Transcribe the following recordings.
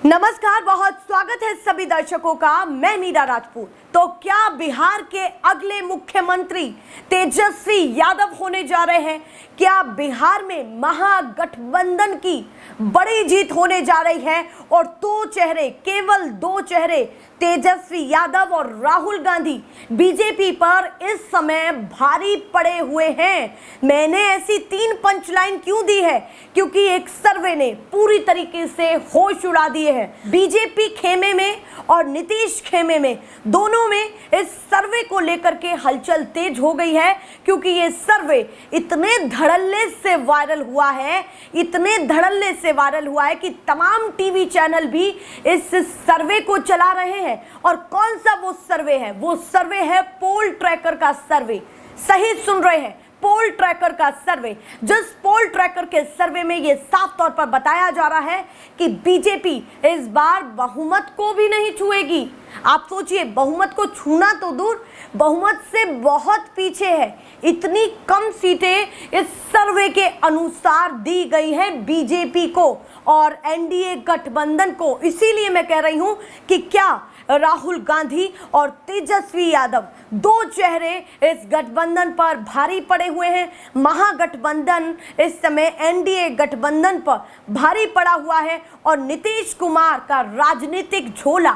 नमस्कार, बहुत स्वागत है सभी दर्शकों का। मैं मीरा राजपूत। तो क्या बिहार के अगले मुख्यमंत्री तेजस्वी यादव होने जा रहे हैं? क्या बिहार में महागठबंधन की बड़ी जीत होने जा रही है? और दो चेहरे, केवल दो चेहरे, तेजस्वी यादव और राहुल गांधी बीजेपी पर इस समय भारी पड़े हुए हैं। मैंने ऐसी 3 पंचलाइन क्यों दी है? क्योंकि एक सर्वे ने पूरी तरीके से होश उड़ा दिए हैं। बीजेपी खेमे में और नीतीश खेमे में, दोनों में इस सर्वे को लेकर के हलचल तेज हो गई है। क्योंकि ये सर्वे इतने धड़ल्ले से वायरल हुआ है, इतने धड़ल्ले से वायरल हुआ है कि तमाम टीवी चैनल भी इस सर्वे को चला रहे हैं। और कौन सा वो सर्वे है? वो सर्वे है पोल ट्रैकर का सर्वे। सही सुन रहे हैं, पोल ट्रैकर का सर्वे। जिस पोल ट्रैकर के सर्वे में ये साफ तौर पर बताया जा रहा है कि बीजेपी इस बार बहुमत को भी नहीं छुएगी। आप सोचिए, बहुमत को छूना तो दूर, बहुमत से बहुत पीछे है। इतनी कम सीटें इस सर्वे के अनुसार दी गई है बीजेपी को और एनडीए गठबंधन को। इसीलिए मैं कह रही हूं कि क्या राहुल गांधी और तेजस्वी यादव, दो चेहरे इस गठबंधन पर भारी पड़े हुए हैं। महागठबंधन इस समय एनडीए गठबंधन पर भारी पड़ा हुआ है और नीतीश कुमार का राजनीतिक झोला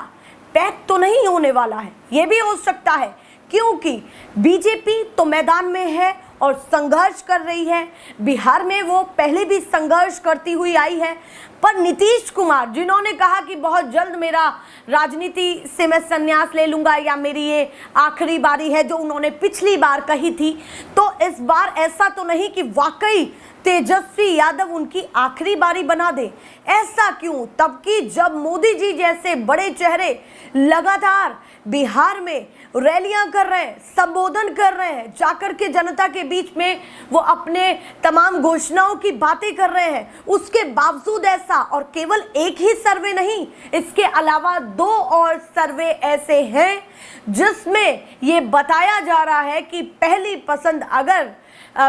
पैक तो नहीं होने वाला है। ये भी हो सकता है क्योंकि बीजेपी तो मैदान में है और संघर्ष कर रही है। बिहार में वो पहले भी संघर्ष करती हुई आई है। पर नीतीश कुमार, जिन्होंने कहा कि बहुत जल्द मेरा राजनीति से मैं संन्यास ले लूंगा या मेरी ये आखिरी बारी है, जो उन्होंने पिछली बार कही थी, तो इस बार ऐसा तो नहीं कि वाकई तेजस्वी यादव उनकी आखिरी बारी बना दे। ऐसा क्यों? तब कि जब मोदी जी जैसे बड़े चेहरे लगातार बिहार में रैलियां कर रहे हैं, संबोधन कर रहे हैं, जाकर के जनता के बीच में वो अपने तमाम घोषणाओं की बातें कर रहे हैं, उसके बावजूद ऐसा, और केवल एक ही सर्वे नहीं, इसके अलावा 2 और सर्वे ऐसे हैं जिसमें ये बताया जा रहा है कि पहली पसंद अगर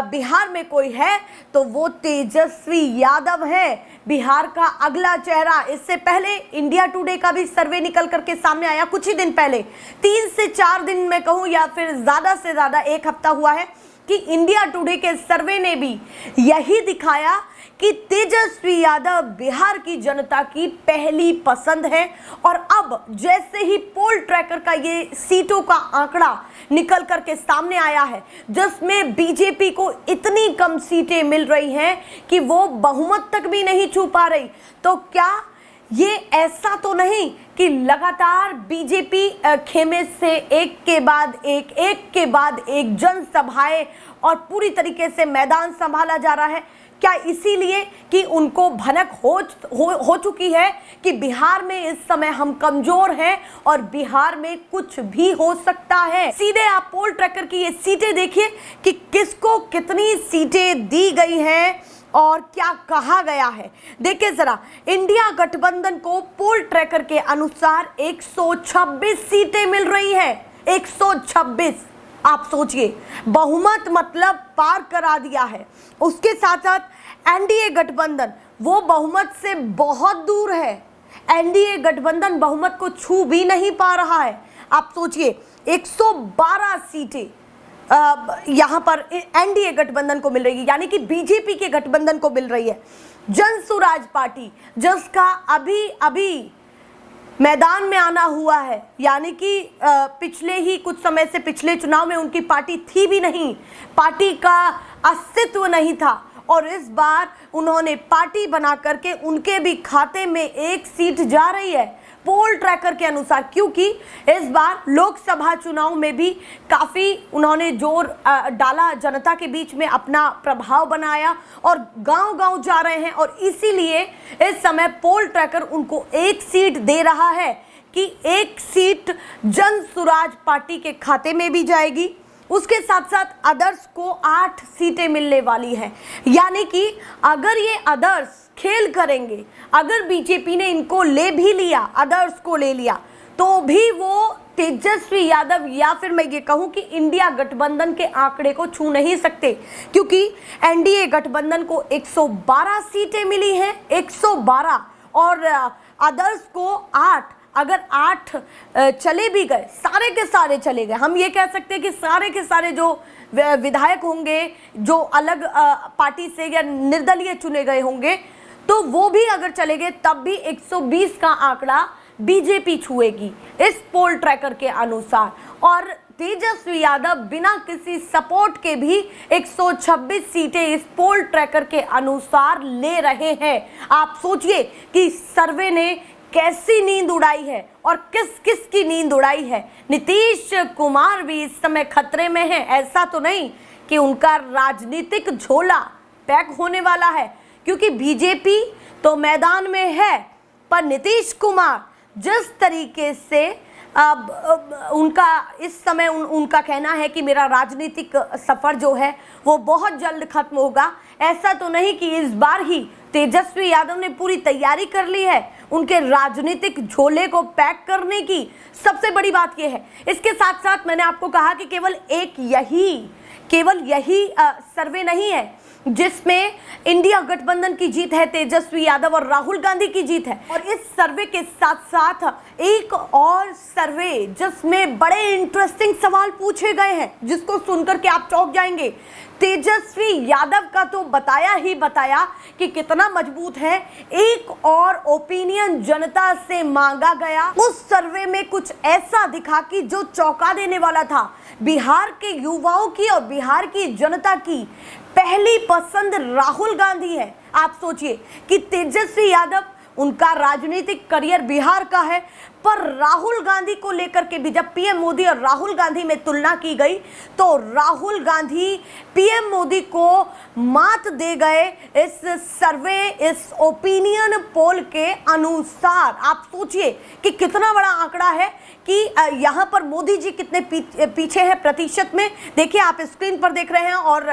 बिहार में कोई है तो वो तेजस्वी यादव है, बिहार का अगला चेहरा। इससे पहले इंडिया टुडे का भी सर्वे निकल करके सामने आया कुछ ही दिन पहले, 3 से 4 दिन में कहूँ या फिर ज़्यादा से ज़्यादा 1 हफ्ता हुआ है कि इंडिया टुडे के सर्वे ने भी यही दिखाया कि तेजस्वी यादव बिहार की जनता की पहली पसंद है। और अब जैसे ही पोल ट्रैकर का ये सीटों का आंकड़ा निकल करके सामने आया है, जिसमें बीजेपी को इतनी कम सीटें मिल रही हैं कि वो बहुमत तक भी नहीं छू पा रही, तो क्या ये ऐसा तो नहीं कि लगातार बीजेपी खेमे से एक के बाद एक जनसभाएं और पूरी तरीके से मैदान संभाला जा रहा है? क्या इसीलिए कि उनको भनक हो चुकी है कि बिहार में इस समय हम कमजोर हैं और बिहार में कुछ भी हो सकता है? सीधे आप पोल ट्रैकर की ये सीटें देखिए कि किसको कितनी सीटें दी गई हैं और क्या कहा गया है। देखिए जरा, इंडिया गठबंधन को पोल ट्रैकर के अनुसार 126 सीटें मिल रही हैं। 126। आप सोचिए, बहुमत मतलब पार करा दिया है। उसके साथ साथ एनडीए गठबंधन वो बहुमत से बहुत दूर है। एनडीए गठबंधन बहुमत को छू भी नहीं पा रहा है। आप सोचिए, 112 सीटें यहाँ पर एनडीए गठबंधन को मिल रही है, यानी कि बीजेपी के गठबंधन को मिल रही है। जनसुराज पार्टी, जिसका अभी मैदान में आना हुआ है, यानी कि पिछले ही कुछ समय से, पिछले चुनाव में उनकी पार्टी थी भी नहीं, पार्टी का अस्तित्व नहीं था, और इस बार उन्होंने पार्टी बना करके उनके भी खाते में 1 सीट जा रही है पोल ट्रैकर के अनुसार। क्योंकि इस बार लोकसभा चुनाव में भी काफ़ी उन्होंने जोर डाला, जनता के बीच में अपना प्रभाव बनाया और गांव-गांव जा रहे हैं, और इसीलिए इस समय पोल ट्रैकर उनको 1 सीट दे रहा है कि 1 सीट जनसुराज पार्टी के खाते में भी जाएगी। उसके साथ साथ अदर्स को 8 सीटें मिलने वाली है। यानी कि अगर ये अदर्स खेल करेंगे, अगर बीजेपी ने इनको ले भी लिया, अदर्स को ले लिया, तो भी वो तेजस्वी यादव या फिर मैं ये कहूँ कि इंडिया गठबंधन के आंकड़े को छू नहीं सकते। क्योंकि एनडीए गठबंधन को 112 सीटें मिली हैं, 112, और अदर्स को 8, अगर 8 चले भी गए, सारे के सारे चले गए, हम ये कह सकते हैं कि सारे के सारे जो विधायक होंगे जो अलग पार्टी से या निर्दलीय चुने गए होंगे, तो वो भी अगर चले गए तब भी 120 का आंकड़ा बीजेपी छुएगी इस पोल ट्रैकर के अनुसार। और तेजस्वी यादव बिना किसी सपोर्ट के भी 126 सीटें इस पोल ट्रैकर के अनुसार ले रहे हैं। आप सोचिए कि सर्वे ने कैसी नींद उड़ाई है और किस किस की नींद उड़ाई है। नीतीश कुमार भी इस समय खतरे में है। ऐसा तो नहीं कि उनका राजनीतिक झोला पैक होने वाला है, क्योंकि बीजेपी तो मैदान में है, पर नीतीश कुमार जिस तरीके से अब उनका इस समय उनका कहना है कि मेरा राजनीतिक सफर जो है वो बहुत जल्द खत्म होगा। ऐसा तो नहीं कि इस बार ही तेजस्वी यादव ने पूरी तैयारी कर ली है उनके राजनीतिक झोले को पैक करने की। सबसे बड़ी बात यह है, इसके साथ साथ मैंने आपको कहा कि केवल यही सर्वे नहीं है जिसमें इंडिया गठबंधन की जीत है, तेजस्वी यादव और राहुल गांधी की जीत है। और इस सर्वे के साथ साथ एक और सर्वे जिसमें बड़े इंटरेस्टिंग सवाल पूछे गए हैं, जिसको सुनकर के आप चौंक जाएंगे। तेजस्वी यादव का तो बताया ही बताया कि कितना मजबूत है। एक और ओपिनियन जनता से मांगा गया। उस सर्वे में कुछ ऐसा दिखा कि जो चौंका देने वाला था। बिहार के युवाओं की और बिहार की जनता की पहली पसंद राहुल गांधी है। आप सोचिए कि तेजस्वी यादव, उनका राजनीतिक करियर बिहार का है, पर राहुल गांधी को लेकर के भी जब पीएम मोदी और राहुल गांधी में तुलना की गई तो राहुल गांधी पीएम मोदी को मात दे गए इस सर्वे, इस ओपिनियन पोल के अनुसार। आप सोचिए कि कितना बड़ा आंकड़ा है कि यहाँ पर मोदी जी कितने पीछे हैं प्रतिशत में। देखिए, आप स्क्रीन पर देख रहे हैं, और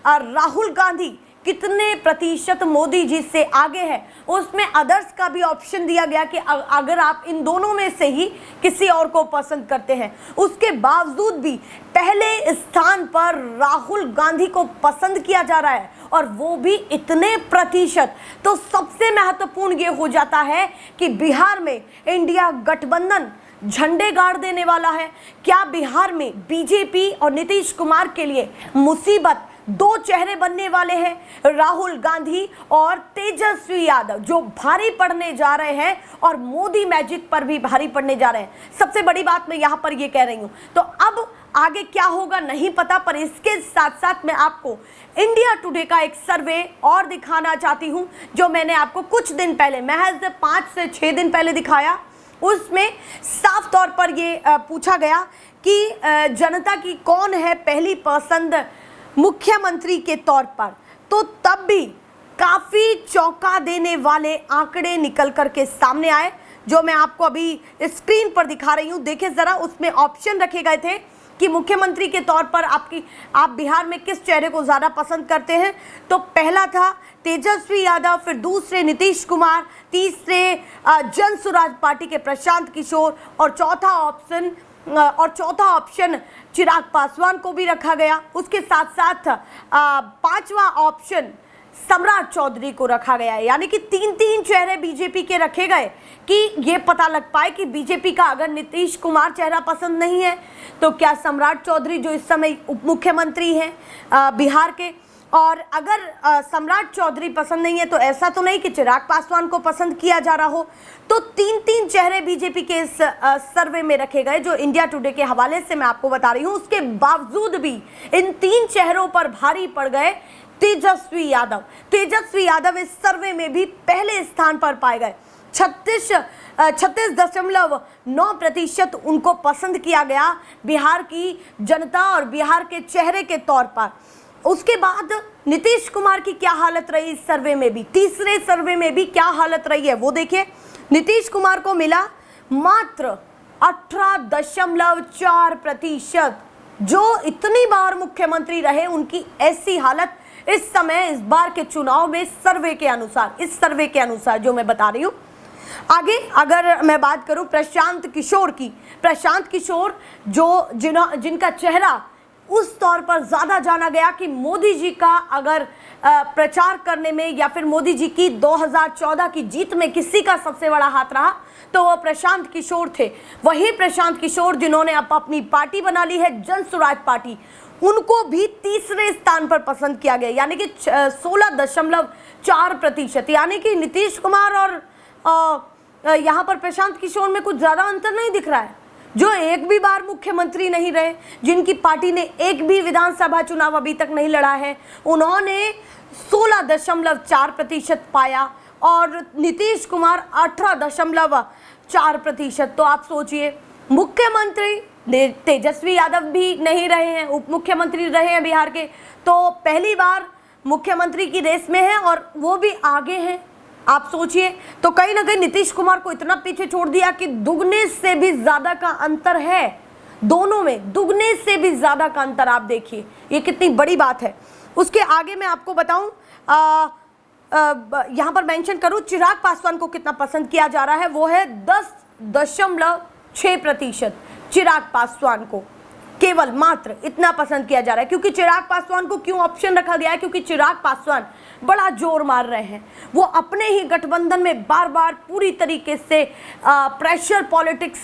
राहुल गांधी कितने प्रतिशत मोदी जी से आगे है। उसमें अदर्स का भी ऑप्शन दिया गया कि अगर आप इन दोनों में से ही किसी और को पसंद करते हैं। उसके बावजूद भी पहले स्थान पर राहुल गांधी को पसंद किया जा रहा है, और वो भी इतने प्रतिशत। तो सबसे महत्वपूर्ण ये हो जाता है कि बिहार में इंडिया गठबंधन झंडे गाड़ देने वाला है। क्या बिहार में बीजेपी और नीतीश कुमार के लिए मुसीबत, दो चेहरे बनने वाले हैं, राहुल गांधी और तेजस्वी यादव, जो भारी पड़ने जा रहे हैं और मोदी मैजिक पर भी भारी पड़ने जा रहे हैं। सबसे बड़ी बात मैं यहां पर ये कह रही हूं। तो अब आगे क्या होगा नहीं पता, पर इसके साथ साथ मैं आपको इंडिया टुडे का एक सर्वे और दिखाना चाहती हूं, जो मैंने आपको कुछ दिन पहले, महज 5 से 6 दिन पहले दिखाया। उसमें साफ तौर पर ये पूछा गया कि जनता की कौन है पहली पसंद मुख्यमंत्री के तौर पर। तो तब भी काफी चौंका देने वाले आंकड़े निकल करके सामने आए, जो मैं आपको अभी स्क्रीन पर दिखा रही हूं। देखिए जरा, उसमें ऑप्शन रखे गए थे कि मुख्यमंत्री के तौर पर आप बिहार में किस चेहरे को ज्यादा पसंद करते हैं। तो पहला था तेजस्वी यादव, फिर दूसरे नीतीश कुमार, तीसरे जन स्वराज पार्टी के प्रशांत किशोर, और चौथा ऑप्शन चिराग पासवान को भी रखा गया। उसके साथ साथ 5वां ऑप्शन सम्राट चौधरी को रखा गया है। यानी कि 3-3 चेहरे बीजेपी के रखे गए कि ये पता लग पाए कि बीजेपी का अगर नीतीश कुमार चेहरा पसंद नहीं है तो क्या सम्राट चौधरी, जो इस समय उप मुख्यमंत्री हैं बिहार के, और अगर सम्राट चौधरी पसंद नहीं है तो ऐसा तो नहीं कि चिराग पासवान को पसंद किया जा रहा हो। तो 3-3 चेहरे बीजेपी के इस सर्वे में रखे गए, जो इंडिया टुडे के हवाले से मैं आपको बता रही हूं। उसके बावजूद भी इन 3 चेहरों पर भारी पड़ गए तेजस्वी यादव। तेजस्वी यादव इस सर्वे में भी पहले स्थान पर पाए गए। 36.9% उनको पसंद किया गया बिहार की जनता और बिहार के चेहरे के तौर पर। उसके बाद नीतीश कुमार की क्या हालत रही इस सर्वे में भी, तीसरे सर्वे में भी क्या हालत रही है वो देखिए। नीतीश कुमार को मिला मात्र 18.4%। जो इतनी बार मुख्यमंत्री रहे, उनकी ऐसी हालत इस समय, इस बार के चुनाव में, सर्वे के अनुसार, इस सर्वे के अनुसार जो मैं बता रही हूं। आगे अगर मैं बात करूं प्रशांत किशोर की, प्रशांत किशोर जिनका चेहरा उस तौर पर ज़्यादा जाना गया कि मोदी जी का अगर प्रचार करने में या फिर मोदी जी की 2014 की जीत में किसी का सबसे बड़ा हाथ रहा तो वो प्रशांत किशोर थे। वही प्रशांत किशोर जिन्होंने अब अपनी पार्टी बना ली है जन स्वराज पार्टी, उनको भी तीसरे स्थान पर पसंद किया गया, यानी कि 16.4%। यानी कि नीतीश कुमार और यहाँ पर प्रशांत किशोर में कुछ ज़्यादा अंतर नहीं दिख रहा है। जो एक भी बार मुख्यमंत्री नहीं रहे, जिनकी पार्टी ने एक भी विधानसभा चुनाव अभी तक नहीं लड़ा है, उन्होंने 16.4% पाया और नीतीश कुमार 18.4%। तो आप सोचिए, मुख्यमंत्री तेजस्वी यादव भी नहीं रहे हैं, उप मुख्यमंत्री रहे हैं बिहार के, तो पहली बार मुख्यमंत्री की रेस में है और वो भी आगे हैं। आप सोचिए, तो कहीं ना कहीं नीतीश कुमार को इतना पीछे छोड़ दिया कि दुगने से भी ज्यादा का अंतर है दोनों में, दुगने से भी ज्यादा का अंतर। आप देखिए ये कितनी बड़ी बात है। उसके आगे मैं आपको बताऊं, यहां पर मेंशन करूं चिराग पासवान को कितना पसंद किया जा रहा है, वो है 10.6%। चिराग पासवान को केवल मात्र इतना पसंद किया जा रहा है। क्योंकि चिराग पासवान को क्यों ऑप्शन रखा गया है, क्योंकि चिराग पासवान बड़ा जोर मार रहे हैं, वो अपने ही गठबंधन में बार बार पूरी तरीके से प्रेशर पॉलिटिक्स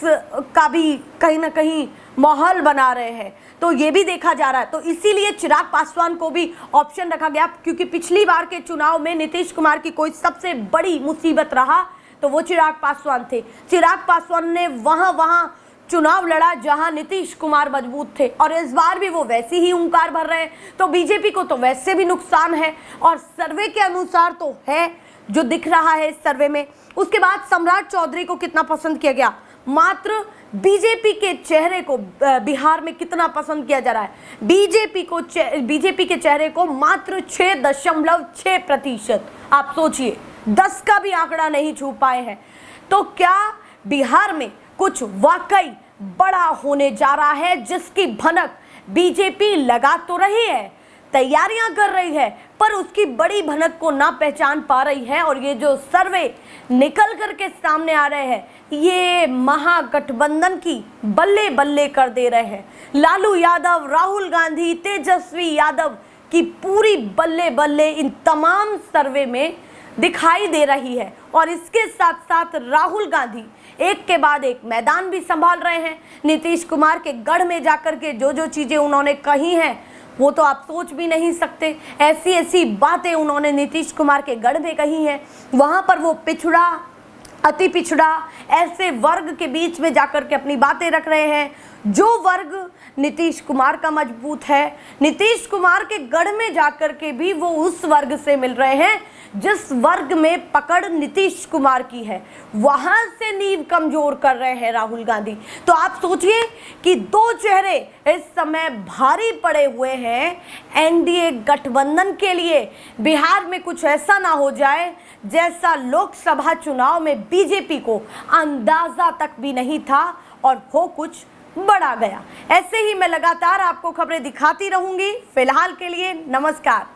का भी कहीं ना कहीं माहौल बना रहे हैं, तो ये भी देखा जा रहा है। तो इसीलिए चिराग पासवान को भी ऑप्शन रखा गया, क्योंकि पिछली बार के चुनाव में नीतीश कुमार की कोई सबसे बड़ी मुसीबत रहा तो वो चिराग पासवान थे। चिराग पासवान ने वहां चुनाव लड़ा जहां नीतीश कुमार मजबूत थे, और इस बार भी वो वैसी ही हुंकार भर रहे हैं। तो बीजेपी को तो वैसे भी नुकसान है, और सर्वे के अनुसार तो है जो दिख रहा है इस सर्वे में। उसके बाद सम्राट चौधरी को कितना पसंद किया गया, मात्र बीजेपी के चेहरे को बिहार में कितना पसंद किया जा रहा है, बीजेपी के चेहरे को मात्र 6.6%। आप सोचिए, 10 का भी आंकड़ा नहीं छू पाए हैं। तो क्या बिहार में कुछ वाकई बड़ा होने जा रहा है, जिसकी भनक बीजेपी लगा तो रही है, तैयारियां कर रही है, पर उसकी बड़ी भनक को ना पहचान पा रही है। और ये जो सर्वे निकल करके सामने आ रहे हैं, ये महागठबंधन की बल्ले बल्ले कर दे रहे हैं। लालू यादव, राहुल गांधी, तेजस्वी यादव की पूरी बल्ले बल्ले इन तमाम सर्वे में दिखाई दे रही है। और इसके साथ साथ राहुल गांधी एक के बाद एक मैदान भी संभाल रहे हैं। नीतीश कुमार के गढ़ में जाकर के जो चीजें उन्होंने कही हैं वो तो आप सोच भी नहीं सकते। ऐसी ऐसी बातें उन्होंने नीतीश कुमार के गढ़ में कही हैं। वहां पर वो पिछड़ा, अति पिछड़ा, ऐसे वर्ग के बीच में जाकर के अपनी बातें रख रहे हैं जो वर्ग नीतीश कुमार का मजबूत है। नीतीश कुमार के गढ़ में जाकर के भी वो उस वर्ग से मिल रहे हैं जिस वर्ग में पकड़ नीतीश कुमार की है, वहां से नींव कमजोर कर रहे हैं राहुल गांधी। तो आप सोचिए कि दो चेहरे इस समय भारी पड़े हुए हैं एनडीए गठबंधन के लिए। बिहार में कुछ ऐसा ना हो जाए जैसा लोकसभा चुनाव में बीजेपी को अंदाजा तक भी नहीं था और हो कुछ बड़ा गया। ऐसे ही मैं लगातार आपको खबरें दिखाती रहूंगी। फिलहाल के लिए नमस्कार।